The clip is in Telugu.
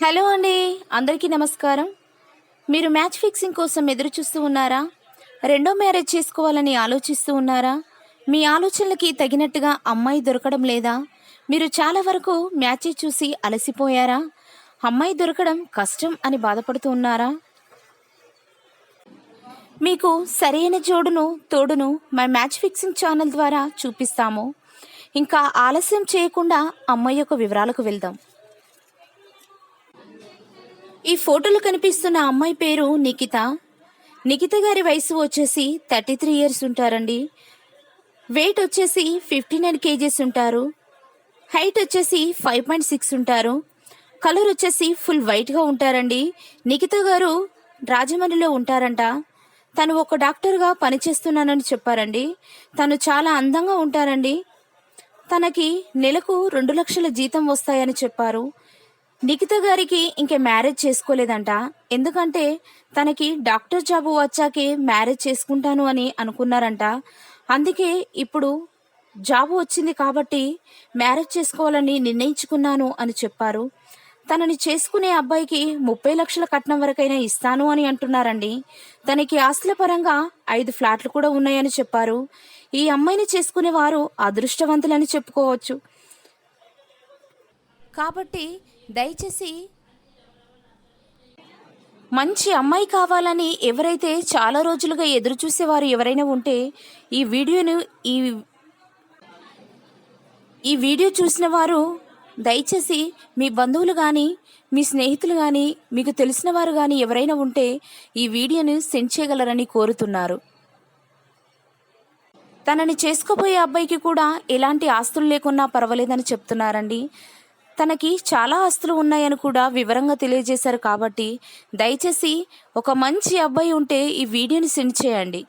హలో అండి, అందరికీ నమస్కారం. మీరు మ్యాచ్ ఫిక్సింగ్ కోసం ఎదురు చూస్తూ ఉన్నారా? రెండో మ్యారేజ్ చేసుకోవాలని ఆలోచిస్తూ ఉన్నారా? మీ ఆలోచనలకి తగినట్టుగా అమ్మాయి దొరకడం లేదా? మీరు చాలా వరకు మ్యాచ్ చూసి అలసిపోయారా? అమ్మాయి దొరకడం కష్టం అని బాధపడుతూ ఉన్నారా? మీకు సరైన తోడును మా మ్యాచ్ ఫిక్సింగ్ ఛానల్ ద్వారా చూపిస్తాము. ఇంకా ఆలస్యం చేయకుండా అమ్మాయి యొక్క వివరాలకు వెళ్దాం. ఈ ఫోటోలో కనిపిస్తున్న అమ్మాయి పేరు నిఖిత. నిఖిత గారి వయసు వచ్చేసి 33 ఇయర్స్ ఉంటారండి. వెయిట్ వచ్చేసి 59 కేజీస్ ఉంటారు. హైట్ వచ్చేసి 5.6 ఉంటారు. కలర్ వచ్చేసి ఫుల్ వైట్గా ఉంటారండి. నిఖిత గారు రాజమండ్రిలో ఉంటారంట. తను ఒక డాక్టర్గా పనిచేస్తున్నానని చెప్పారండి. తను చాలా అందంగా ఉంటారండి. తనకి నెలకు 2 లక్షల జీతం వస్తాయని చెప్పారు. నిఖిత గారికి ఇంకే మ్యారేజ్ చేసుకోలేదంట. ఎందుకంటే తనకి డాక్టర్ జాబ్ వచ్చాకే మ్యారేజ్ చేసుకుంటాను అని అనుకున్నారంట. అందుకే ఇప్పుడు జాబ్ వచ్చింది కాబట్టి మ్యారేజ్ చేసుకోవాలని నిర్ణయించుకున్నాను అని చెప్పారు. తనని చేసుకునే అబ్బాయికి 30 లక్షల కట్నం వరకైనా ఇస్తాను అని అంటున్నారండి. తనకి ఆస్తుల పరంగా 5 ఫ్లాట్లు కూడా ఉన్నాయని చెప్పారు. ఈ అమ్మాయిని చేసుకునే వారు అదృష్టవంతులని చెప్పుకోవచ్చు. కాబట్టి దయచేసి మంచి అమ్మాయి కావాలని ఎవరైతే చాలా రోజులుగా ఎదురు చూసేవారు ఎవరైనా ఉంటే ఈ వీడియో చూసిన వారు దయచేసి మీ బంధువులు కానీ మీ స్నేహితులు కానీ మీకు తెలిసిన వారు కానీ ఎవరైనా ఉంటే ఈ వీడియోను సెండ్ చేయగలరని కోరుతున్నారు. తనని చేసుకోబోయే అబ్బాయికి కూడా ఎలాంటి ఆస్తులు లేకున్నా పర్వాలేదని చెప్తున్నారండి. తనకి చాలా ఆస్తులు ఉన్నాయని కూడా వివరంగా తెలియజేశారు. కాబట్టి దయచేసి ఒక మంచి అబ్బాయి ఉంటే ఈ వీడియోని సెండ్ చేయండి.